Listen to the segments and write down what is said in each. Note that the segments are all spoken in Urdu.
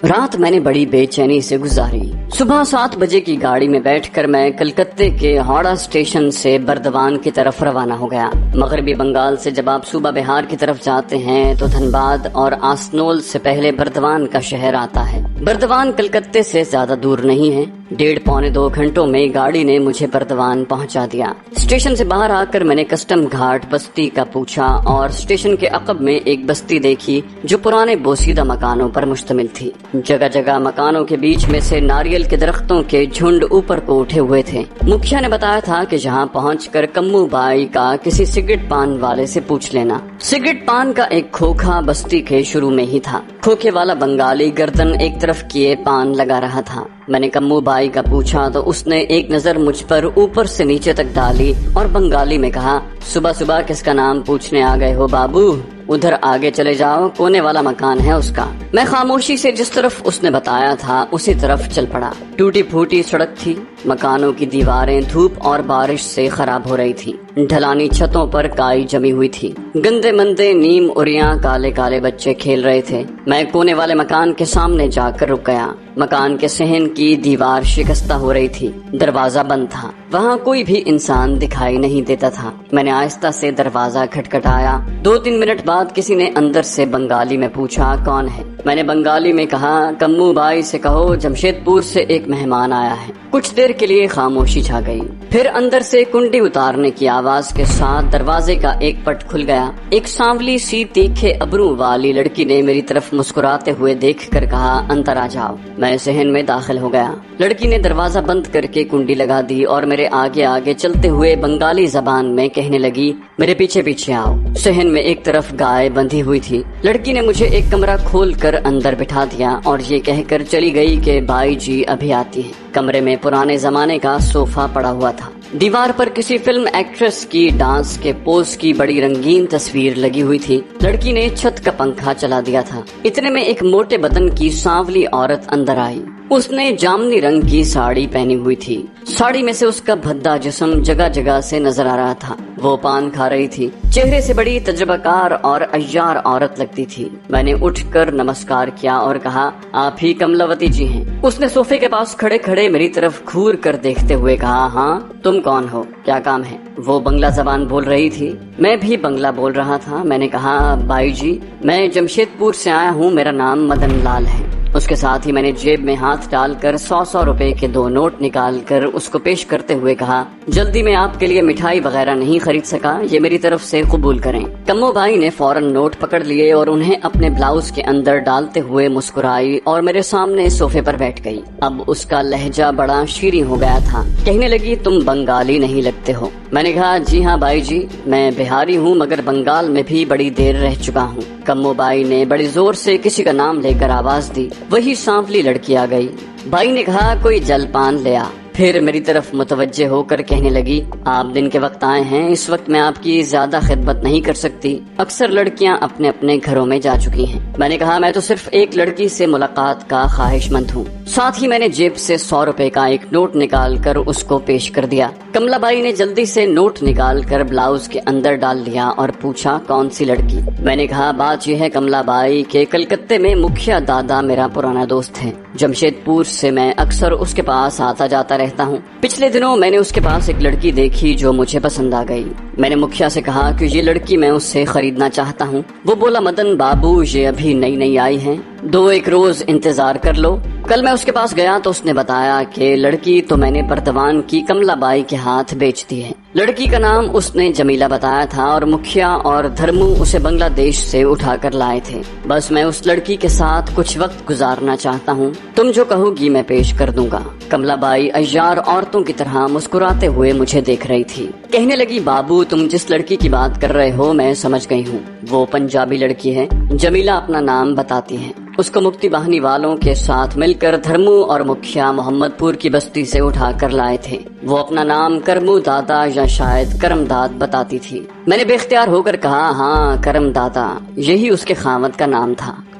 رات میں نے بڑی بے چینی سے گزاری۔ صبح 7 بجے کی گاڑی میں بیٹھ کر میں کلکتے کے ہاوڑا اسٹیشن سے بردوان کی طرف روانہ ہو گیا۔ مغربی بنگال سے جب آپ صوبہ بہار کی طرف جاتے ہیں تو دھنباد اور آسنول سے پہلے بردوان کا شہر آتا ہے۔ بردوان کلکتے سے زیادہ دور نہیں ہے۔ 1.5-2 گھنٹوں میں گاڑی نے مجھے بردوان پہنچا دیا۔ اسٹیشن سے باہر آ کر میں نے کسٹم گھاٹ بستی کا پوچھا اور اسٹیشن کے عقب میں ایک بستی دیکھی جو پرانے بوسیدہ مکانوں پر مشتمل تھی۔ جگہ جگہ مکانوں کے بیچ میں سے ناریل کے درختوں کے جھنڈ اوپر کو اٹھے ہوئے تھے۔ مکھیا نے بتایا تھا کہ جہاں پہنچ کر کمو بائی کا کسی سگریٹ پان والے سے پوچھ لینا۔ سگریٹ پان کا ایک کھوکھا بستی کے شروع میں ہی تھا۔ کھوکھے والا بنگالی گردن ایک طرف کیے پان لگا رہا تھا۔ میں نے کمو بائی کا پوچھا تو اس نے ایک نظر مجھ پر اوپر سے نیچے تک ڈالی اور بنگالی میں کہا، صبح صبح کس کا نام پوچھنے آ گئے ہو بابو؟ ادھر آگے چلے جاؤ، کونے والا مکان ہے اس کا۔ میں خاموشی سے جس طرف اس نے بتایا تھا اسی طرف چل پڑا۔ ٹوٹی پھوٹی سڑک تھی، مکانوں کی دیواریں دھوپ اور بارش سے خراب ہو رہی تھی، ڈھلانی چھتوں پر کائی جمی ہوئی تھی، گندے مندے نیم اریاں کالے کالے بچے کھیل رہے تھے۔ میں کونے والے مکان کے سامنے جا کر رک گیا۔ مکان کے صحن کی دیوار شکستہ ہو رہی تھی، دروازہ بند تھا، وہاں کوئی بھی انسان دکھائی نہیں دیتا تھا۔ میں نے آہستہ سے دروازہ کھٹکھٹایا۔ 2-3 منٹ بعد کسی نے اندر سے بنگالی میں پوچھا، کون ہے؟ میں نے بنگالی میں کہا، کمو بائی سے کہو جمشید پور سے ایک مہمان آیا ہے۔ کچھ دیر کے لیے خاموشی چھا گئی، پھر اندر سے کنڈی اتارنے کی آواز کے ساتھ دروازے کا ایک پٹ کھل گیا۔ ایک سانولی سی تیکھے ابرو والی لڑکی نے میری طرف مسکراتے ہوئے دیکھ کر کہا، اندر آ جاؤ۔ میں صحن میں داخل ہو گیا۔ لڑکی نے دروازہ بند کر کے کنڈی لگا دی اور میرے آگے آگے چلتے ہوئے بنگالی زبان میں کہنے لگی، میرے پیچھے پیچھے آؤ۔ صحن میں ایک طرف گائے بندھی ہوئی تھی۔ لڑکی نے مجھے ایک کمرہ کھول کر اندر بٹھا دیا اور یہ کہہ کر چلی گئی کہ بائی جی ابھی آتی ہیں۔ کمرے میں پرانے زمانے کا صوفہ پڑا ہوا تھا۔ دیوار پر کسی فلم ایکٹریس کی ڈانس کے پوز کی بڑی رنگین تصویر لگی ہوئی تھی۔ لڑکی نے چھت کا پنکھا چلا دیا تھا۔ اتنے میں ایک موٹے بدن کی سانولی عورت اندر آئی۔ اس نے جامنی رنگ کی ساڑی پہنی ہوئی تھی۔ ساڑی میں سے اس کا بھدا جسم جگہ جگہ سے نظر آ رہا تھا۔ وہ پان کھا رہی تھی۔ چہرے سے بڑی تجربہ کار اور عیار عورت لگتی تھی۔ میں نے اٹھ کر نمسکار کیا اور کہا، آپ ہی کملاوتی جی ہیں؟ اس نے صوفے کے پاس کھڑے کھڑے میری طرف گھور کر دیکھتے ہوئے کہا، ہاں، تم کون ہو؟ کیا کام ہے؟ وہ بنگلہ زبان بول رہی تھی، میں بھی بنگلہ بول رہا تھا۔ میں نے کہا، بائی جی، میں جمشید پور سے آیا ہوں، میرا نام مدن لال ہے۔ اس کے ساتھ ہی میں نے جیب میں ہاتھ ڈال کر 100 روپے کے 2 نوٹ نکال کر اس کو پیش کرتے ہوئے کہا، جلدی میں آپ کے لیے مٹھائی وغیرہ نہیں خرید سکا، یہ میری طرف سے قبول کریں۔ کمو بائی نے فوراً نوٹ پکڑ لیے اور انہیں اپنے بلاؤز کے اندر ڈالتے ہوئے مسکرائی اور میرے سامنے صوفے پر بیٹھ گئی۔ اب اس کا لہجہ بڑا شیریں ہو گیا تھا۔ کہنے لگی، تم بنگالی نہیں لگتے ہو۔ میں نے کہا، جی ہاں بائی جی، میں بہاری ہوں مگر بنگال میں بھی بڑی دیر رہ چکا ہوں۔ کمو بائی نے بڑی زور سے کسی کا نام لے کر آواز دی۔ وہی سانولی لڑکی آ گئی۔ بائی نے کہا، کوئی جل پان لے آ۔ پھر میری طرف متوجہ ہو کر کہنے لگی، آپ دن کے وقت آئے ہیں، اس وقت میں آپ کی زیادہ خدمت نہیں کر سکتی، اکثر لڑکیاں اپنے اپنے گھروں میں جا چکی ہیں۔ میں نے کہا، میں تو صرف ایک لڑکی سے ملاقات کا خواہش مند ہوں۔ ساتھ ہی میں نے جیب سے 100 روپے کا ایک نوٹ نکال کر اس کو پیش کر دیا۔ کملا بائی نے جلدی سے نوٹ نکال کر بلاؤز کے اندر ڈال لیا اور پوچھا، کون سی لڑکی؟ میں نے کہا، بات یہ ہے کملا بائی کہ کلکتے میں مکھیا دادا میرا پرانا دوست ہے۔ جمشید پور سے میں اکثر اس کے پاس آتا جاتا رہتا ہوں۔ پچھلے دنوں میں نے اس کے پاس ایک لڑکی دیکھی جو مجھے پسند آ گئی۔ میں نے مکھیا سے کہا کہ یہ لڑکی میں اس سے خریدنا چاہتا ہوں۔ وہ بولا، مدن بابو، یہ ابھی نئی نئی آئی ہیں، 2-1 روز انتظار کر لو۔ کل میں اس کے پاس گیا تو اس نے بتایا کہ لڑکی تو میں نے بردوان کی کملا بائی کے ہاتھ بیچ دی ہے۔ لڑکی کا نام اس نے جمیلہ بتایا تھا اور مکھیا اور دھرمو اسے بنگلہ دیش سے اٹھا کر لائے تھے۔ بس میں اس لڑکی کے ساتھ کچھ وقت گزارنا چاہتا ہوں، تم جو کہو گی میں پیش کر دوں گا۔ کملا بائی عیار عورتوں کی طرح مسکراتے ہوئے مجھے دیکھ رہی تھی۔ کہنے لگی، بابو، تم جس لڑکی کی بات کر رہے ہو میں سمجھ گئی ہوں، وہ پنجابی لڑکی ہے۔ جمیلہ اپنا نام بتاتی ہے۔ اس کو مکتی باہنی والوں کے ساتھ مل کر دھرمو اور مکھیا محمد پور کی بستی سے اٹھا کر لائے تھے۔ وہ اپنا نام کرمو دادا یا شاید کرم داد بتاتی تھی۔ میں نے بے اختیار ہو کر کہا، ہاں، کرم دادا، یہی اس کے خاوند کا نام تھا۔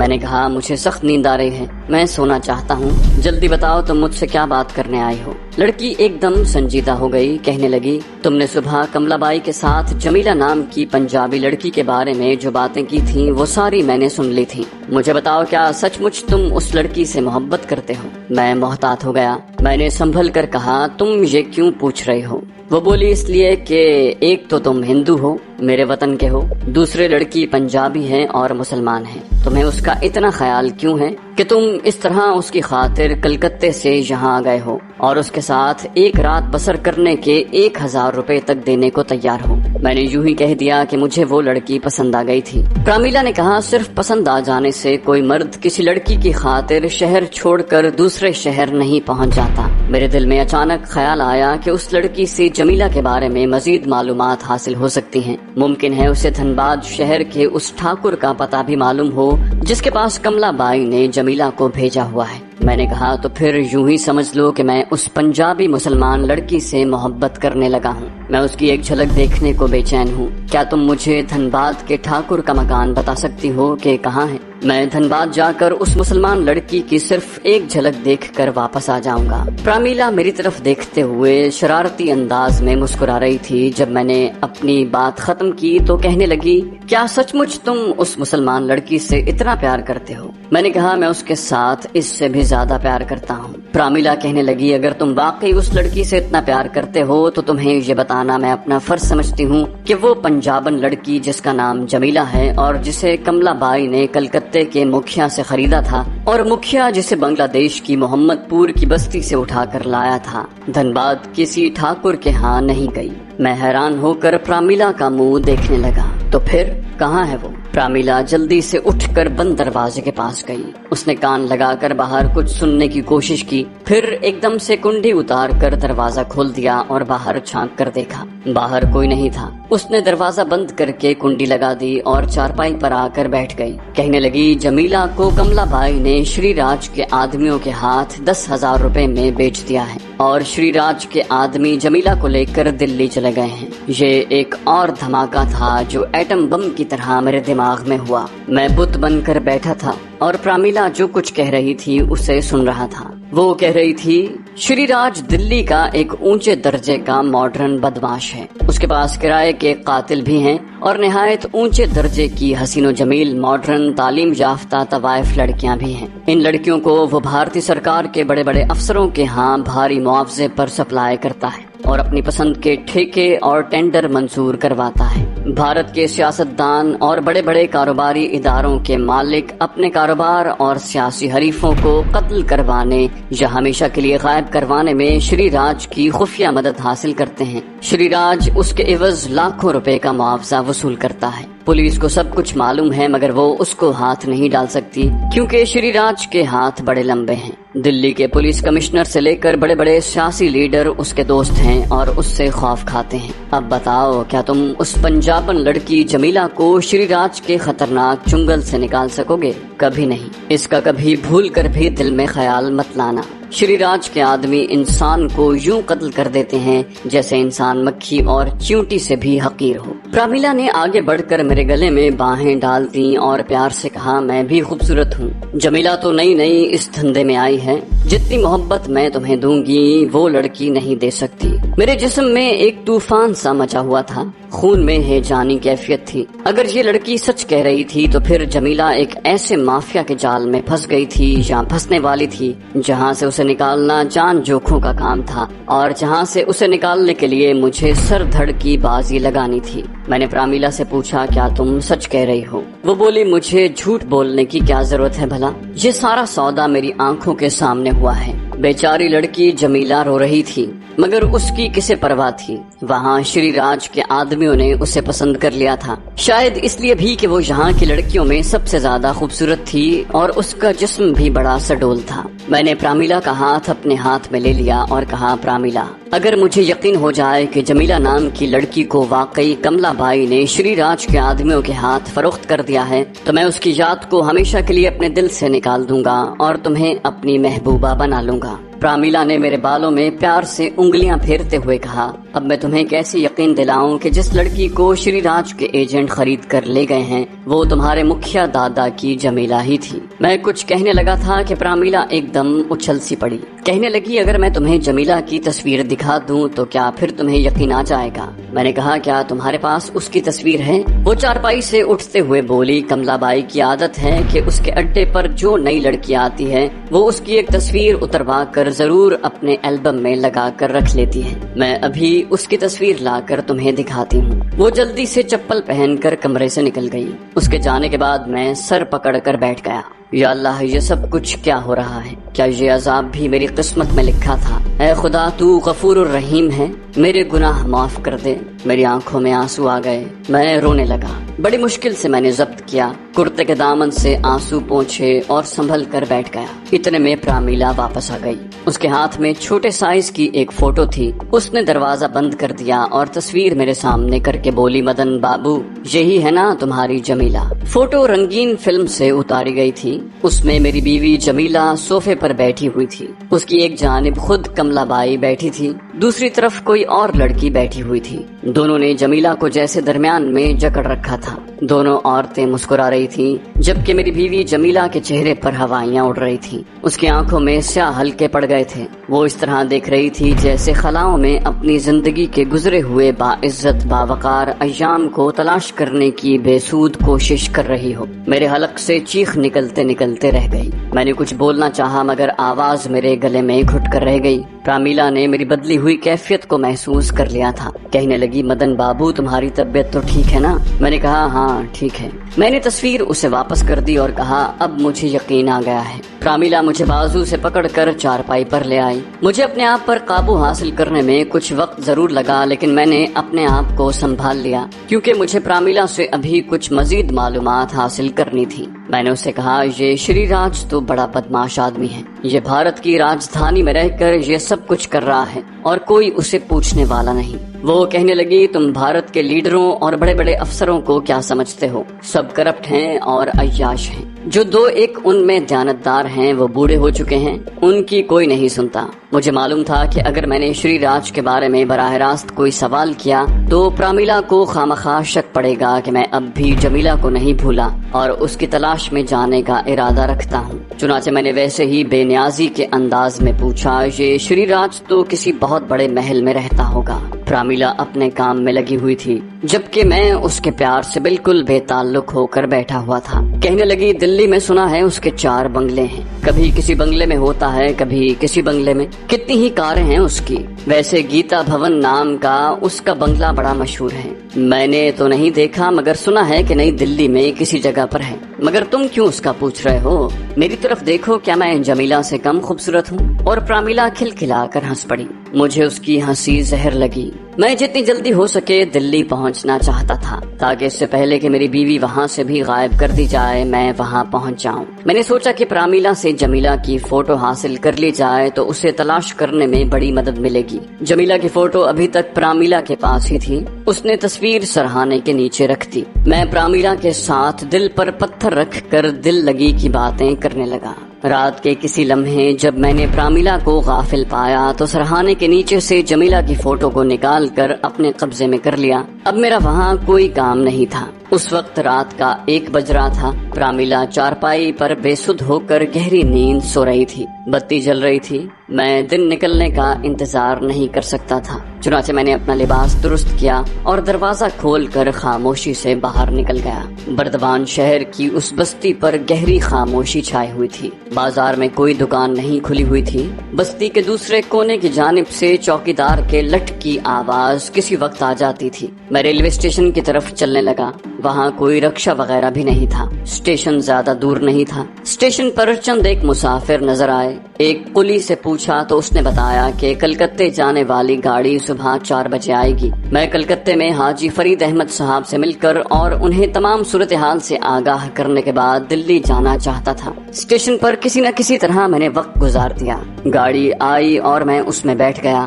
میں نے کہا مجھے سخت نیند آ رہی ہے، میں سونا چاہتا ہوں، جلدی بتاؤ تم مجھ سے کیا بات کرنے آئی ہو۔ لڑکی ایک دم سنجیدہ ہو گئی، کہنے لگی تم نے صبح کملا بائی کے ساتھ جمیلہ نام کی پنجابی لڑکی کے بارے میں جو باتیں کی تھیں وہ ساری میں نے سن لی تھی، مجھے بتاؤ کیا سچ مچ تم اس لڑکی سے محبت کرتے ہو؟ میں محتاط ہو گیا، میں نے سنبھل کر کہا تم یہ کیوں پوچھ رہی ہو؟ وہ بولی اس لیے کہ ایک تو تم ہندو ہو، میرے وطن کے ہو، دوسرے لڑکی پنجابی ہے اور مسلمان ہے، تمہیں اس کا اتنا خیال کیوں ہے کہ تم اس طرح اس کی خاطر کلکتے سے یہاں آ گئے ہو اور اس کے ساتھ ایک رات بسر کرنے کے 1000 روپے تک دینے کو تیار ہو؟ میں نے یوں ہی کہہ دیا کہ مجھے وہ لڑکی پسند آ گئی تھی۔ پرامیلا نے کہا صرف پسند آ جانے سے کوئی مرد کسی لڑکی کی خاطر شہر چھوڑ کر دوسرے شہر نہیں پہنچ جاتا۔ میرے دل میں اچانک خیال آیا کہ اس لڑکی سے جمیلہ کے بارے میں مزید معلومات حاصل ہو سکتی ہیں، ممکن ہے اسے دھنباد شہر کے اس ٹھاکر کا پتہ بھی معلوم ہو جس کے پاس کملا بائی نے جمیلہ کو بھیجا ہوا ہے۔ میں نے کہا تو پھر یوں ہی سمجھ لو کہ میں اس پنجابی مسلمان لڑکی سے محبت کرنے لگا ہوں، میں اس کی ایک جھلک دیکھنے کو بے چین ہوں۔ کیا تم مجھے دھنباد کے ٹھاکر کا مکان بتا سکتی ہو کہ کہاں ہے؟ میں دھنباد جا کر اس مسلمان لڑکی کی صرف ایک جھلک دیکھ کر واپس آ جاؤں گا۔ پرامیلا میری طرف دیکھتے ہوئے شرارتی انداز میں مسکرا رہی تھی۔ جب میں نے اپنی بات ختم کی تو کہنے لگی کیا سچ مچ تم اس مسلمان لڑکی سے اتنا پیار کرتے ہو؟ میں نے کہا میں اس کے ساتھ اس سے بھی زیادہ پیار کرتا ہوں۔ پرامیلا کہنے لگی اگر تم واقعی اس لڑکی سے اتنا پیار کرتے ہو تو تمہیں یہ بتانا میں اپنا فرض سمجھتی ہوں کہ وہ پنجابن لڑکی جس کا نام جمیلہ ہے اور جسے کملا بائی نے کلکتے کے مکھیا سے خریدا تھا اور مکھیا جسے بنگلہ دیش کی محمد پور کی بستی سے اٹھا کر لایا تھا، دھنباد کسی ٹھاکر کے ہاں نہیں گئی۔ میں حیران ہو کر پرامیلا کا منہ دیکھنے لگا۔ تو پھر کہاں ہے وہ؟ پرامیلا جلدی سے اٹھ کر بند دروازے کے پاس گئی، اس نے کان لگا کر باہر کچھ سننے کی کوشش کی، پھر ایک دم سے کنڈی اتار کر دروازہ کھول دیا اور باہر جھانک کر دیکھا، باہر کوئی نہیں تھا۔ اس نے دروازہ بند کر کے کنڈی لگا دی اور چارپائی پر آ کر بیٹھ گئی، کہنے لگی جمیلہ کو کملا بائی نے شری راج کے آدمیوں کے ہاتھ 10,000 روپے میں بیچ دیا ہے اور شری راج کے آدمی جمیلہ کو لے کر دلی چلے گئے ہیں۔ یہ ایک اور دھماکہ تھا جو ایٹم بم کی طرح میرے دماغ میں ہوا۔ میں بت بن کر بیٹھا تھا اور پرامیلا جو کچھ کہہ رہی تھی اسے سن رہا تھا۔ وہ کہہ رہی تھی شری راج دلی کا ایک اونچے درجے کا ماڈرن بدماش ہے، اس کے پاس کرائے کے قاتل بھی ہیں اور نہایت اونچے درجے کی حسین و جمیل ماڈرن تعلیم یافتہ طوائف لڑکیاں بھی ہیں۔ ان لڑکیوں کو وہ بھارتی سرکار کے بڑے بڑے افسروں کے ہاں بھاری معاوضے پر سپلائی کرتا ہے اور اپنی پسند کے ٹھیکے اور ٹینڈر منظور کرواتا ہے۔ بھارت کے سیاستدان اور بڑے بڑے کاروباری اداروں کے مالک اپنے کاروبار اور سیاسی حریفوں کو قتل کروانے یا ہمیشہ کے لیے غائب کروانے میں شری راج کی خفیہ مدد حاصل کرتے ہیں۔ شری راج اس کے عوض لاکھوں روپے کا معاوضہ وصول کرتا ہے۔ پولیس کو سب کچھ معلوم ہے مگر وہ اس کو ہاتھ نہیں ڈال سکتی کیونکہ شری راج کے ہاتھ بڑے لمبے ہیں۔ دلی کے پولیس کمشنر سے لے کر بڑے بڑے سیاسی لیڈر اس کے دوست ہیں اور اس سے خوف کھاتے ہیں۔ اب بتاؤ کیا تم اس پنجابن لڑکی جمیلہ کو شری راج کے خطرناک چنگل سے نکال سکو گے؟ کبھی نہیں، اس کا کبھی بھول کر بھی دل میں خیال مت لانا۔ شری راج کے آدمی انسان کو یوں قتل کر دیتے ہیں جیسے انسان مکھی اور چیونٹی سے بھی حقیر ہو۔ پرامیلا نے آگے بڑھ کر میرے گلے میں باہیں ڈال دیں اور پیار سے کہا میں بھی خوبصورت ہوں، جمیلہ تو نئی نئی اس دھندے میں آئی ہے، جتنی محبت میں تمہیں دوں گی وہ لڑکی نہیں دے سکتی۔ میرے جسم میں ایک طوفان سا مچا ہوا تھا، خون میں ہے جانی کیفیت تھی۔ اگر یہ لڑکی سچ کہہ رہی تھی تو پھر جمیلہ ایک ایسے مافیا کے جال میں پھنس گئی تھی یا پھنسنے والی تھی جہاں سے اسے نکالنا جان جوکھوں کا کام تھا اور جہاں سے اسے نکالنے کے لیے مجھے سر دھڑ کی بازی لگانی تھی۔ میں نے پرامیلا سے پوچھا کیا تم سچ کہہ رہی ہو؟ وہ بولی مجھے جھوٹ بولنے کی کیا ضرورت ہے بھلا، یہ سارا سودا میری آنکھوں کے سامنے ہوا ہے۔ بیچاری لڑکی جمیلہ رو رہی تھی مگر اس کی کسے پرواہ تھی، وہاں شری راج کے آدمیوں نے اسے پسند کر لیا تھا، شاید اس لیے بھی کہ وہ یہاں کی لڑکیوں میں سب سے زیادہ خوبصورت تھی اور اس کا جسم بھی بڑا سڈول تھا۔ میں نے پرامیلا کا ہاتھ اپنے ہاتھ میں لے لیا اور کہا پرامیلا اگر مجھے یقین ہو جائے کہ جمیلہ نام کی لڑکی کو واقعی کملا بائی نے شری راج کے آدمیوں کے ہاتھ فروخت کر دیا ہے تو میں اس کی یاد کو ہمیشہ کے لیے اپنے دل سے نکال دوں گا اور تمہیں اپنی محبوبہ بنا لوں گا۔ پرامیلا نے میرے بالوں میں پیار سے انگلیاں پھیرتے ہوئے کہا، اب میں تمہیں کیسے یقین دلاؤں کہ جس لڑکی کو شری راج کے ایجنٹ خرید کر لے گئے ہیں وہ تمہارے مکھیا دادا کی جمیلہ ہی تھی۔ میں کچھ کہنے لگا تھا کہ پرامیلا ایک دم اچھل سی پڑی۔ کہنے لگی، اگر میں تمہیں جمیلہ کی تصویر دکھا دوں تو کیا پھر تمہیں یقین آ جائے گا؟ میں نے کہا، کیا تمہارے پاس اس کی تصویر ہے؟ وہ چارپائی سے اٹھتے ہوئے بولی، کملا بائی کی عادت ہے کہ اس کے اڈے پر جو نئی لڑکی آتی ہے وہ اس کی ایک تصویر اتروا کر ضرور اپنے البم میں لگا کر رکھ لیتی ہے۔ میں ابھی اس کی تصویر لا کر تمہیں دکھاتی ہوں۔ وہ جلدی سے چپل پہن کر کمرے سے نکل گئی۔ اس کے جانے کے بعد میں سر پکڑ کر بیٹھ گیا۔ یا اللہ، یہ سب کچھ کیا ہو رہا ہے؟ کیا یہ عذاب بھی میری قسمت میں لکھا تھا؟ اے خدا، تو غفور الرحیم ہے، میرے گناہ معاف کر دے۔ میری آنکھوں میں آنسو آ گئے، میں رونے لگا۔ بڑی مشکل سے میں نے ضبط کیا، کرتے کے دامن سے آنسو پونچھے اور سنبھل کر بیٹھ گیا۔ اتنے میں پرامیلا واپس آ گئی۔ اس کے ہاتھ میں چھوٹے سائز کی ایک فوٹو تھی۔ اس نے دروازہ بند کر دیا اور تصویر میرے سامنے کر کے بولی، مدن بابو، یہی ہے نا تمہاری جمیلہ؟ فوٹو رنگین فلم سے اتاری گئی تھی۔ اس میں میری بیوی جمیلہ صوفے پر بیٹھی ہوئی تھی۔ اس کی ایک جانب خود کملا بائی بیٹھی تھی، دوسری طرف کوئی اور لڑکی بیٹھی ہوئی تھی۔ دونوں نے جمیلہ کو جیسے درمیان میں جکڑ رکھا تھا۔ دونوں عورتیں مسکرا رہی تھیں، جبکہ میری بیوی جمیلہ کے چہرے پر ہوائیاں اڑ رہی تھیں۔ اس کی آنکھوں میں سیاہ ہلکے پڑ گئے تھے۔ وہ اس طرح دیکھ رہی تھی جیسے خلاؤں میں اپنی زندگی کے گزرے ہوئے باعزت باوقار ایام کو تلاش کرنے کی بے سود کوشش کر رہی ہو۔ میرے حلق سے چیخ نکلتے نکلتے رہ گئی۔ میں نے کچھ بولنا چاہا مگر آواز میرے گلے میں گھٹ کر رہ گئی۔ پرامیلا نے میری بدلی ہوئی کیفیت کو محسوس کر لیا تھا۔ کہنے لگی، مدن بابو، تمہاری طبیعت تو ٹھیک ہے نا؟ میں نے کہا، ہاں ٹھیک ہے۔ میں نے تصویر اسے واپس کر دی اور کہا، اب مجھے یقین آ گیا ہے۔ پرامیلا مجھے بازو سے پکڑ کر چارپائی پر لے آئی۔ مجھے اپنے آپ پر قابو حاصل کرنے میں کچھ وقت ضرور لگا، لیکن میں نے اپنے آپ کو سنبھال لیا کیونکہ مجھے پرامیلا سے ابھی کچھ مزید معلومات حاصل کرنی تھی۔ میں نے اسے کہا، یہ شری راج تو بڑا بدماش آدمی ہے۔ یہ بھارت کی راجدھانی میں رہ کر یہ سب کچھ کر رہا ہے اور کوئی اسے پوچھنے والا نہیں۔ وہ کہنے لگی، تم بھارت کے لیڈروں اور بڑے بڑے افسروں کو کیا سمجھتے ہو؟ سب کرپٹ ہیں اور عیاش ہیں۔ جو دو ایک ان میں دیانتدار ہیں وہ بوڑھے ہو چکے ہیں، ان کی کوئی نہیں سنتا۔ مجھے معلوم تھا کہ اگر میں نے شری راج کے بارے میں براہ راست کوئی سوال کیا تو پرامیلا کو خامخواہ شک پڑے گا کہ میں اب بھی جمیلہ کو نہیں بھولا اور اس کی تلاش میں جانے کا ارادہ رکھتا ہوں۔ چنانچہ میں نے ویسے ہی بے نیازی کے انداز میں پوچھا، یہ شری راج تو کسی بہت بڑے محل میں رہتا ہوگا؟ پرامیلا اپنے کام میں لگی ہوئی تھی جبکہ میں اس کے پیار سے بالکل بے تعلق ہو کر بیٹھا ہوا تھا۔ کہنے لگی، دلی میں سنا ہے اس کے 4 بنگلے ہیں، کبھی کسی بنگلے میں ہوتا ہے کبھی کسی بنگلے میں۔ کتنی ہی کاریں ہیں اس کی۔ ویسے گیتا بھون نام کا اس کا بنگلہ بڑا مشہور ہے۔ میں نے تو نہیں دیکھا مگر سنا ہے کہ نئی دلی میں کسی جگہ پر ہے۔ مگر تم کیوں اس کا پوچھ رہے ہو؟ میری طرف دیکھو، کیا میں جمیلہ سے کم خوبصورت ہوں؟ اور پرامیلا کھلکھلا کر ہنس پڑی۔ مجھے اس کی ہنسی زہر لگی۔ میں جتنی جلدی ہو سکے دلی پہنچنا چاہتا تھا تاکہ اس سے پہلے کہ میری بیوی وہاں سے بھی غائب کر دی جائے میں وہاں پہنچ جاؤں۔ میں نے سوچا کہ پرامیلا سے جمیلہ کی فوٹو حاصل کر لی جائے تو اسے تلاش کرنے میں بڑی مدد ملے گی۔ جمیلہ کی فوٹو ابھی تک پرامیلا کے پاس ہی تھی۔ اس نے تصویر سرہانے کے نیچے رکھ دی۔ میں پرامیلا کے ساتھ دل پر پتھر رکھ کر دل لگی کی باتیں کرنے لگا۔ رات کے کسی لمحے جب میں نے پرامیلا کو غافل پایا تو سرہانے کے نیچے سے جمیلہ کی فوٹو کو نکال کر اپنے قبضے میں کر لیا۔ اب میرا وہاں کوئی کام نہیں تھا۔ اس وقت رات کا 1 بج رہا تھا۔ پرامیلا چارپائی پر بے سدھ ہو کر گہری نیند سو رہی تھی۔ بتی جل رہی تھی۔ میں دن نکلنے کا انتظار نہیں کر سکتا تھا، چنانچہ میں نے اپنا لباس درست کیا اور دروازہ کھول کر خاموشی سے باہر نکل گیا۔ بردوان شہر کی اس بستی پر گہری خاموشی چھائی ہوئی تھی۔ بازار میں کوئی دکان نہیں کھلی ہوئی تھی۔ بستی کے دوسرے کونے کی جانب سے چوکیدار کے لٹ کی آواز کسی وقت آ جاتی تھی۔ میں ریلوے اسٹیشن کی طرف چلنے لگا۔ وہاں کوئی رکشہ وغیرہ بھی نہیں تھا۔ اسٹیشن زیادہ دور نہیں تھا۔ اسٹیشن پر چند ایک مسافر نظر آئے۔ ایک قلی سے پوچھا تو اس نے بتایا کہ کلکتے جانے والی گاڑی صبح 4 بجے آئے گی۔ میں کلکتے میں حاجی فرید احمد صاحب سے مل کر اور انہیں تمام صورتحال سے آگاہ کرنے کے بعد دلی جانا چاہتا تھا۔ اسٹیشن پر کسی نہ کسی طرح میں نے وقت گزار دیا۔ گاڑی آئی اور میں اس میں بیٹھ گیا۔